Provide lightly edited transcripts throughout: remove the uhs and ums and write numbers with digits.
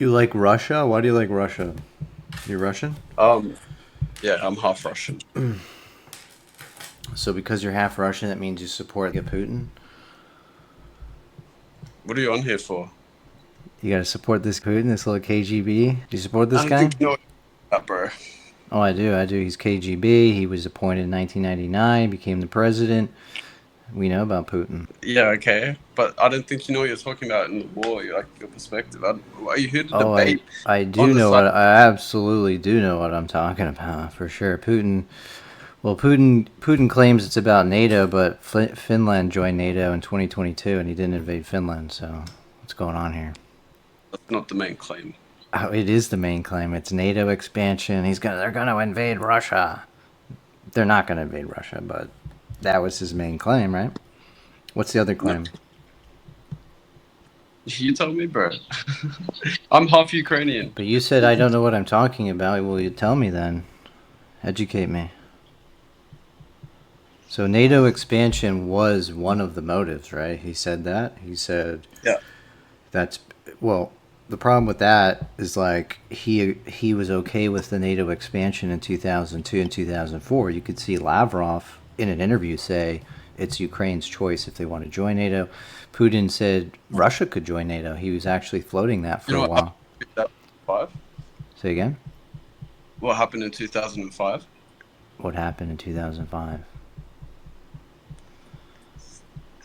You like Russia? Why do you like Russia? You're Russian? Um, yeah, I'm half Russian. So because you're half Russian, that means you support Putin? What are you on here for? You gotta support this Putin, this little KGB? Do you support I this don't guy? think you know that, bro. Oh, I do. I do. He's KGB. He was appointed in 1999, became the president. We know about Putin. Yeah, okay, but I don't think you know what you're talking about in the war. Like your perspective. Are you here to Oh, I debate I on do the know side? what I absolutely do know what I'm talking about for sure. Putin. Well, Putin claims it's about NATO, but Finland joined NATO in 2022, and he didn't invade Finland. So what's going on here? That's not the main claim. Oh, it is the main claim. It's NATO expansion. They're gonna invade Russia. They're not gonna invade Russia, but that was his main claim, right? What's the other No, claim? you tell me, bro. I'm half Ukrainian. But you said I don't know what I'm talking about. Well, you tell me then. Educate me. So NATO expansion was one of the motives, right? He said that. He said Yeah. that's well. The problem with that is like he was okay with the NATO expansion in 2002 and 2004. You could see Lavrov in an interview say it's Ukraine's choice if they want to join NATO. Putin said Russia could join NATO. He was actually floating that You for know a what happened while. in 2005? Say again. What happened in 2005? What happened in 2005?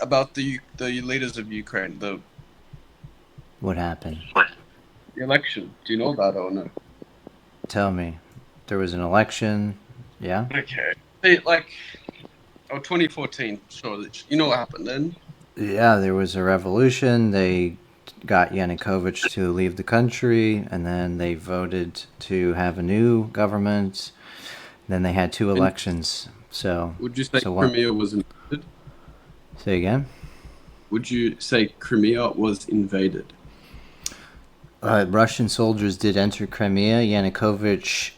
About the leaders of Ukraine, What happened? the election. Do you know that or no? Tell me. There was an election. Yeah. Okay. They, like, 2014. Sure. You know what happened then? Yeah, there was a revolution. They got Yanukovych to leave the country, and then they voted to have a new government. Then they had two And elections. So, would you say so what? Crimea was invaded? Say again. Would you say Crimea was invaded? Russian soldiers did enter Crimea. Yanukovych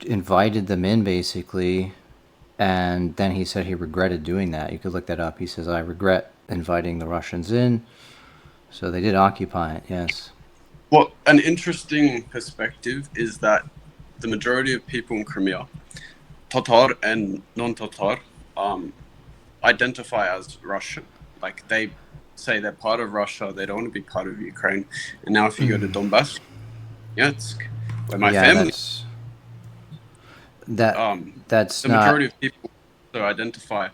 invited them in, basically, and then he said he regretted doing that. You could look that up. He says, "I regret inviting the Russians in." So they did occupy it. Yes. Well, an interesting perspective is that the majority of people in Crimea, Tatar and non-Tatar, um, identify as Russian. Like they say they're part of Russia, they don't want to be part of Ukraine. And now, if you go to Donbass, Donetsk, where my Yeah, family, that um, that's the majority not of people also identify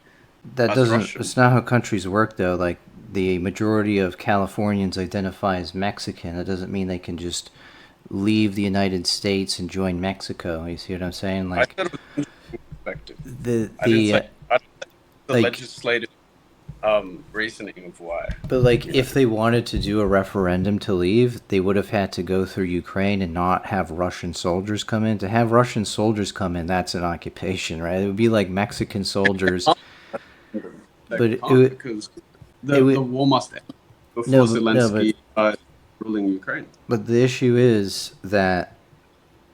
that as doesn't. Russian. It's not how countries work, though. Like the majority of Californians identify as Mexican. That doesn't mean they can just leave the United States and join Mexico. You see what I'm saying? I Like said it was an interesting perspective. the I didn't say the I didn't say the like legislative reasoning of why. But like, You know, if they wanted to do a referendum to leave, they would have had to go through Ukraine and not have Russian soldiers come in. To have Russian soldiers come in, that's an occupation, right? It would be like Mexican soldiers, they but can't because it the would war must end before no, but Zelensky ruling Ukraine. the issue is that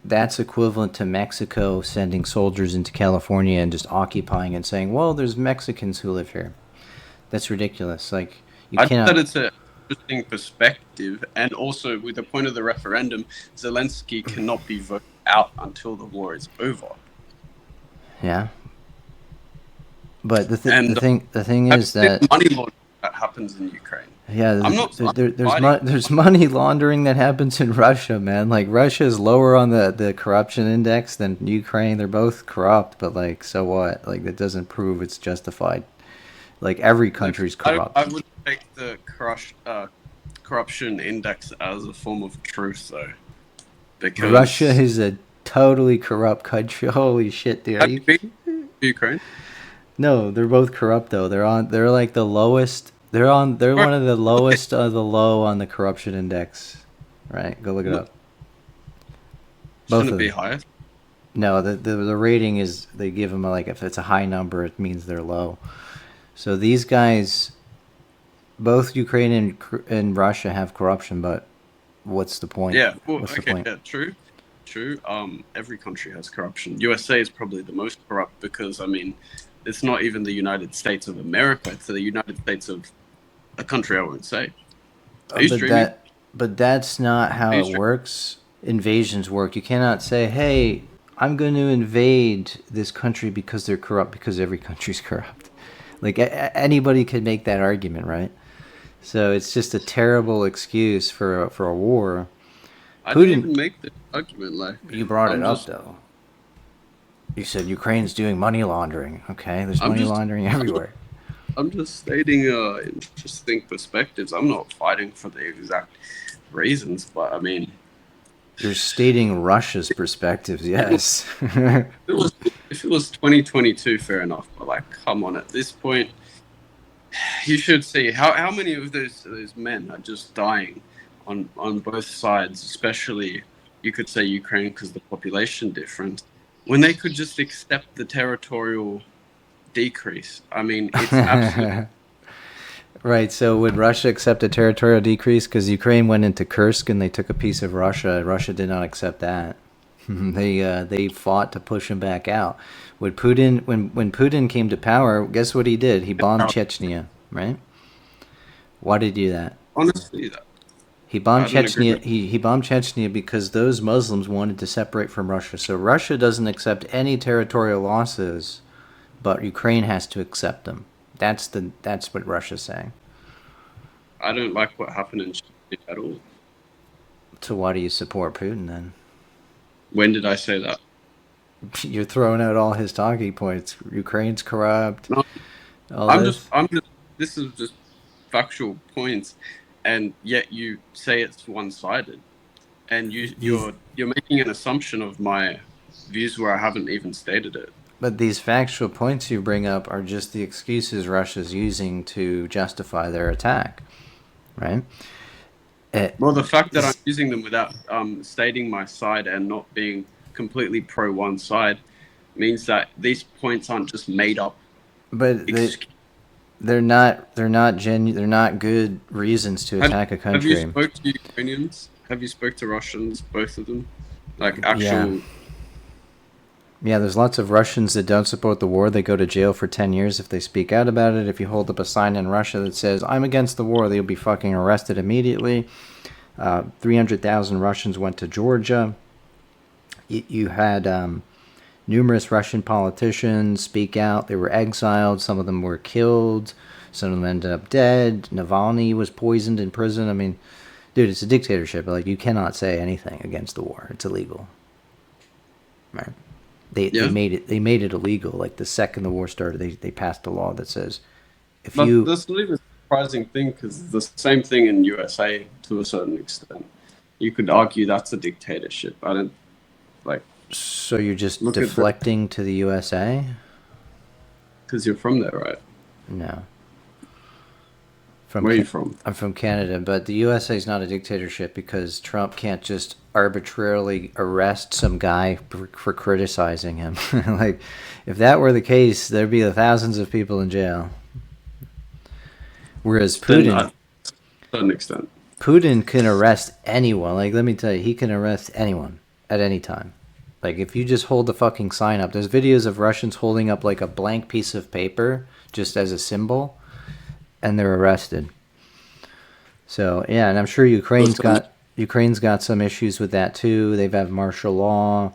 that's equivalent to Mexico sending soldiers into California and just occupying it, and saying, "Well, there's Mexicans who live here." That's ridiculous. Like you I think that cannot. it's an interesting perspective, and also with the point of the referendum, Zelensky cannot be voted out until the war is over. Yeah, but And the thing have you is seen that the money laundering that happens in Ukraine? yeah, I'm not fighting. there's money laundering that happens in Russia, man. Like Russia is lower on the corruption index than Ukraine. They're both corrupt, but like so what? Like that doesn't prove it's justified. Like every Look, country's I corrupt. would take the corruption index as a form of truth, though, Russia because is a totally corrupt country. Holy shit, dude. Are have you? you been to Ukraine? No, they're both corrupt though. They're like the lowest. They're Bro, one of the look at lowest of the low on the corruption index. Right? Go look it look, up. Both shouldn't of it be them. higher? No, the rating is they give them like if it's a high number, it means they're low. So these guys, both Ukraine and Russia have corruption, but what's the point? Yeah. Well, What's the okay. point? Yeah. True. True. Every country has corruption. USA is probably the most corrupt because I mean, it's not even the United States of America. It's the United States of a country I won't say. Are you But streaming? But that's not how it works. Invasions work. You cannot say, hey, I'm going to invade this country because they're corrupt, because every country's corrupt. Like, anybody could make that argument, right? So it's just a terrible excuse for a war. I didn't even make the argument. Like, you brought it up, though. You said Ukraine's doing money laundering. Okay, there's money laundering everywhere. I'm just stating interesting perspectives. I'm not fighting for the exact reasons, but I mean, you're stating Russia's perspectives. Yes. if it was 2022, fair enough. But like, come on, at this point, you should see how many of those men are just dying on both sides. Especially, you could say Ukraine because the population difference. When they could just accept the territorial decrease. I mean, it's absolutely... Right, so would Russia accept a territorial decrease? Because Ukraine went into Kursk and they took a piece of Russia. Russia did not accept that. They fought to push him back out. Would Putin, when Putin came to power, guess what he did? He bombed Chechnya, right? Why did he do that? Honestly, he bombed Chechnya. He bombed Chechnya because those Muslims wanted to separate from Russia. So Russia doesn't accept any territorial losses, but Ukraine has to accept them. That's what Russia's saying. I don't like what happened in Chechnya at all. So why do you support Putin then? When did I say that? You're throwing out all his talking points. Ukraine's corrupt. No, this is just factual points, and yet you say it's one-sided, and you're making an assumption of my views where I haven't even stated it. But these factual points you bring up are just the excuses Russia's using to justify their attack, right? Well, the fact that I'm using them without stating my side and not being completely pro one side means that these points aren't just made up. But they're not They're not good reasons to attack a country. Have you spoke to Ukrainians? Have you spoke to Russians? Both of them, like actual. Yeah, there's lots of Russians that don't support the war. They go to jail for 10 years if they speak out about it. If you hold up a sign in Russia that says, I'm against the war, they'll be fucking arrested immediately. 300,000 Russians went to Georgia. You had numerous Russian politicians speak out. They were exiled. Some of them were killed. Some of them ended up dead. Navalny was poisoned in prison. I mean, dude, it's a dictatorship. Like, you cannot say anything against the war. It's illegal. Right? They made it illegal. Like, the second the war started, they passed a law that says that's not even a surprising thing, because it's the same thing in USA to a certain extent. You could argue that's a dictatorship. I don't like. So you're just deflecting to the USA? Because you're from there, right? No. Where are you from? I'm from Canada, but the USA is not a dictatorship because Trump can't just arbitrarily arrest some guy for criticizing him. Like, if that were the case, there'd be thousands of people in jail. Whereas Putin, to a certain extent, Putin can arrest anyone. Like, let me tell you, he can arrest anyone at any time. Like, if you just hold the fucking sign up, there's videos of Russians holding up like a blank piece of paper just as a symbol, and they're arrested. So yeah, and I'm sure Ukraine's got some issues with that too. They've had martial law.